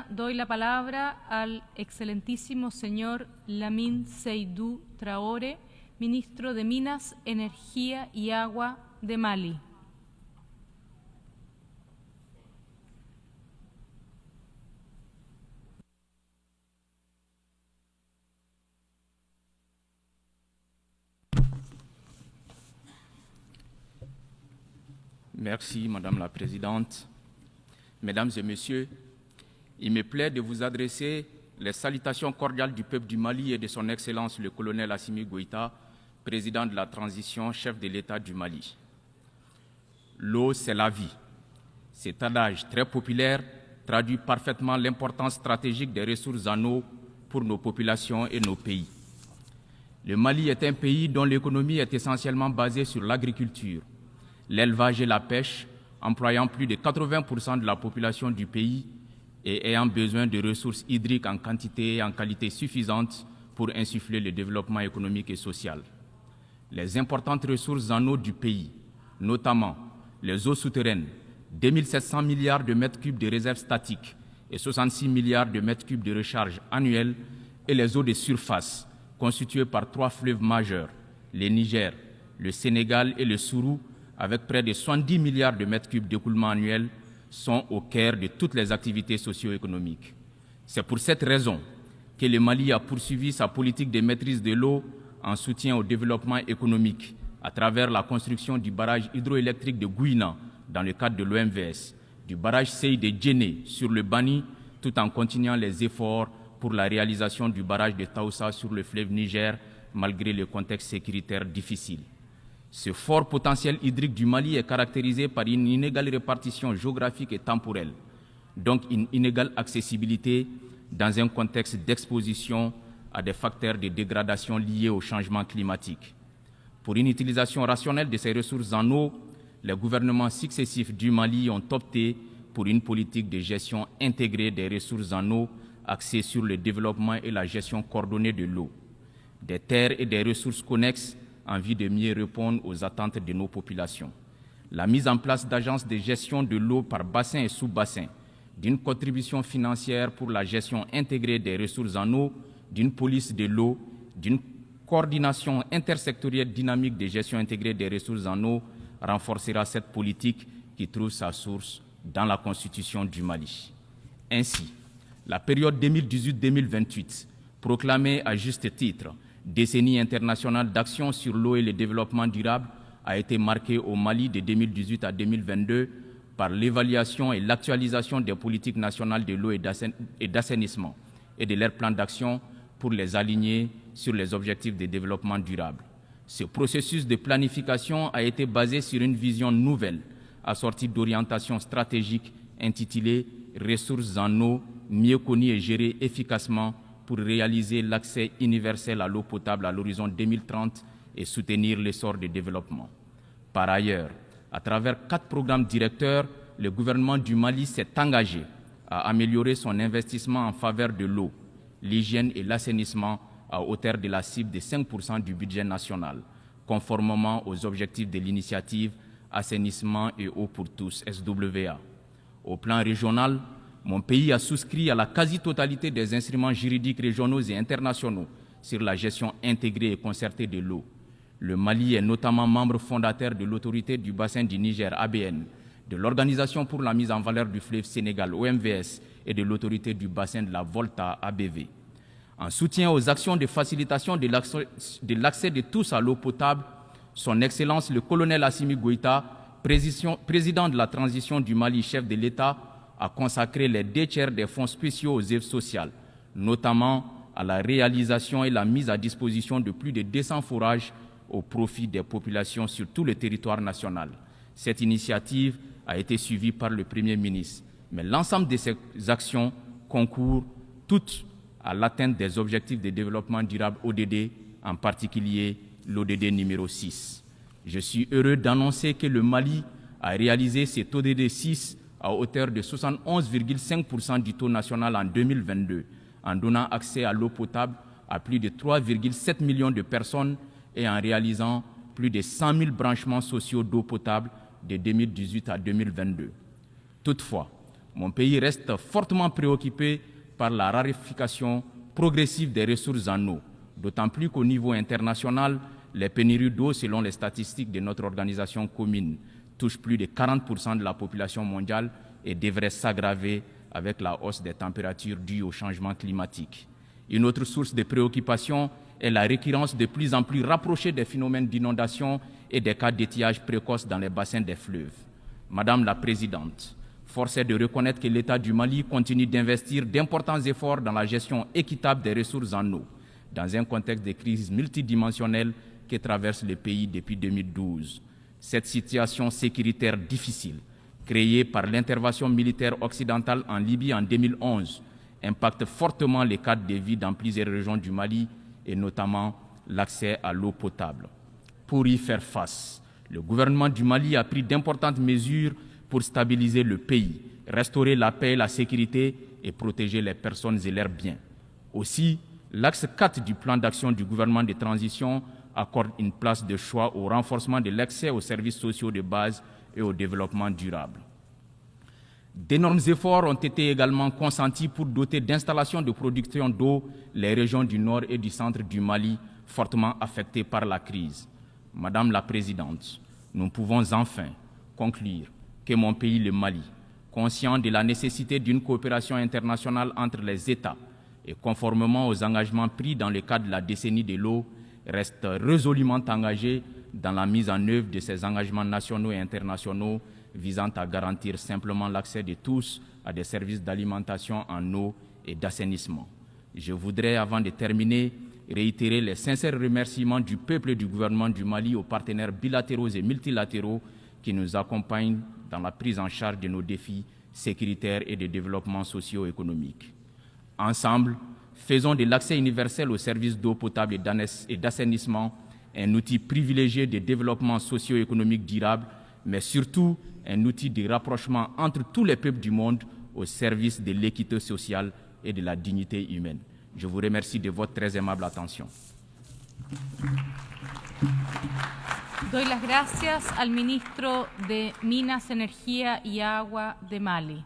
Doy la palabra al excelentísimo señor Lamine Seydou Traoré, ministro de Minas, Energía y Agua de Mali. Merci, Madame la Présidente. Mesdames et Messieurs, il me plaît de vous adresser les salutations cordiales du peuple du Mali et de son Excellence le colonel Assimi Goïta, président de la transition, chef de l'État du Mali. L'eau, c'est la vie. Cet adage très populaire traduit parfaitement l'importance stratégique des ressources en eau pour nos populations et nos pays. Le Mali est un pays dont l'économie est essentiellement basée sur l'agriculture, l'élevage et la pêche, employant plus de 80% de la population du pays et ayant besoin de ressources hydriques en quantité et en qualité suffisante pour insuffler le développement économique et social. Les importantes ressources en eau du pays, notamment les eaux souterraines, 2700 milliards de mètres cubes de réserves statiques et 66 milliards de mètres cubes de recharge annuelle, et les eaux de surface, constituées par 3 fleuves majeurs, le Niger, le Sénégal et le Sourou, avec près de 70 milliards de mètres cubes d'écoulement annuel, sont au cœur de toutes les activités socio-économiques. C'est pour cette raison que le Mali a poursuivi sa politique de maîtrise de l'eau en soutien au développement économique à travers la construction du barrage hydroélectrique de Gouina dans le cadre de l'OMVS, du barrage Sey de Djéné sur le Bani, tout en continuant les efforts pour la réalisation du barrage de Taoussa sur le fleuve Niger, malgré le contexte sécuritaire difficile. Ce fort potentiel hydrique du Mali est caractérisé par une inégale répartition géographique et temporelle, donc une inégale accessibilité dans un contexte d'exposition à des facteurs de dégradation liés au changement climatique. Pour une utilisation rationnelle de ces ressources en eau, les gouvernements successifs du Mali ont opté pour une politique de gestion intégrée des ressources en eau axée sur le développement et la gestion coordonnée de l'eau, des terres et des ressources connexes en vue de mieux répondre aux attentes de nos populations. La mise en place d'agences de gestion de l'eau par bassin et sous-bassin, d'une contribution financière pour la gestion intégrée des ressources en eau, d'une police de l'eau, d'une coordination intersectorielle dynamique de gestion intégrée des ressources en eau renforcera cette politique qui trouve sa source dans la Constitution du Mali. Ainsi, la période 2018-2028, proclamée à juste titre décennie internationale d'action sur l'eau et le développement durable, a été marquée au Mali de 2018 à 2022 par l'évaluation et l'actualisation des politiques nationales de l'eau et d'assainissement et de leurs plans d'action pour les aligner sur les objectifs de développement durable. Ce processus de planification a été basé sur une vision nouvelle, assortie d'orientations stratégiques intitulées « Ressources en eau, mieux connues et gérées efficacement » pour réaliser l'accès universel à l'eau potable à l'horizon 2030 et soutenir l'essor du développement. Par ailleurs, à travers 4 programmes directeurs, le gouvernement du Mali s'est engagé à améliorer son investissement en faveur de l'eau, l'hygiène et l'assainissement à hauteur de la cible de 5% du budget national, conformément aux objectifs de l'initiative Assainissement et eau pour tous, SWA. Au plan régional, mon pays a souscrit à la quasi-totalité des instruments juridiques régionaux et internationaux sur la gestion intégrée et concertée de l'eau. Le Mali est notamment membre fondateur de l'autorité du bassin du Niger, ABN, de l'Organisation pour la mise en valeur du fleuve Sénégal, OMVS, et de l'autorité du bassin de la Volta, ABV. En soutien aux actions de facilitation de l'accès de tous à l'eau potable, son Excellence le colonel Assimi Goïta, président de la transition du Mali, chef de l'État, a consacré les 2/3 des fonds spéciaux aux œuvres sociales, notamment à la réalisation et la mise à disposition de plus de 200 forages au profit des populations sur tout le territoire national. Cette initiative a été suivie par le Premier ministre, mais l'ensemble de ces actions concourent toutes à l'atteinte des objectifs de développement durable ODD, en particulier l'ODD numéro 6. Je suis heureux d'annoncer que le Mali a réalisé cet ODD 6 à hauteur de 71,5% du taux national en 2022, en donnant accès à l'eau potable à plus de 3,7 millions de personnes et en réalisant plus de 100 000 branchements sociaux d'eau potable de 2018 à 2022. Toutefois, mon pays reste fortement préoccupé par la raréfaction progressive des ressources en eau, d'autant plus qu'au niveau international, les pénuries d'eau, selon les statistiques de notre organisation commune, touchent plus de 40% de la population mondiale et devraient s'aggraver avec la hausse des températures dues au changement climatique. Une autre source de préoccupation est la récurrence de plus en plus rapprochée des phénomènes d'inondation et des cas d'étiage précoce dans les bassins des fleuves. Madame la Présidente, force est de reconnaître que l'État du Mali continue d'investir d'importants efforts dans la gestion équitable des ressources en eau, dans un contexte de crise multidimensionnelle qui traverse le pays depuis 2012. Cette situation sécuritaire difficile, créée par l'intervention militaire occidentale en Libye en 2011, impacte fortement les cadres de vie dans plusieurs régions du Mali et notamment l'accès à l'eau potable. Pour y faire face, le gouvernement du Mali a pris d'importantes mesures pour stabiliser le pays, restaurer la paix et la sécurité et protéger les personnes et leurs biens. Aussi, l'axe 4 du plan d'action du gouvernement de transition accorde une place de choix au renforcement de l'accès aux services sociaux de base et au développement durable. D'énormes efforts ont été également consentis pour doter d'installations de production d'eau les régions du nord et du centre du Mali fortement affectées par la crise. Madame la Présidente, nous pouvons enfin conclure que mon pays, le Mali, conscient de la nécessité d'une coopération internationale entre les États et conformément aux engagements pris dans le cadre de la décennie de l'eau, reste résolument engagé dans la mise en œuvre de ces engagements nationaux et internationaux visant à garantir simplement l'accès de tous à des services d'alimentation en eau et d'assainissement. Je voudrais, avant de terminer, réitérer les sincères remerciements du peuple et du gouvernement du Mali aux partenaires bilatéraux et multilatéraux qui nous accompagnent dans la prise en charge de nos défis sécuritaires et de développement socio-économique. Ensemble, faisons de l'accès universel aux services d'eau potable et d'assainissement un outil privilégié de développement socio-économique durable, mais surtout un outil de rapprochement entre tous les peuples du monde au service de l'équité sociale et de la dignité humaine. Je vous remercie de votre très aimable attention. Doy las gracias al ministro de Minas, Energía y Agua de Mali.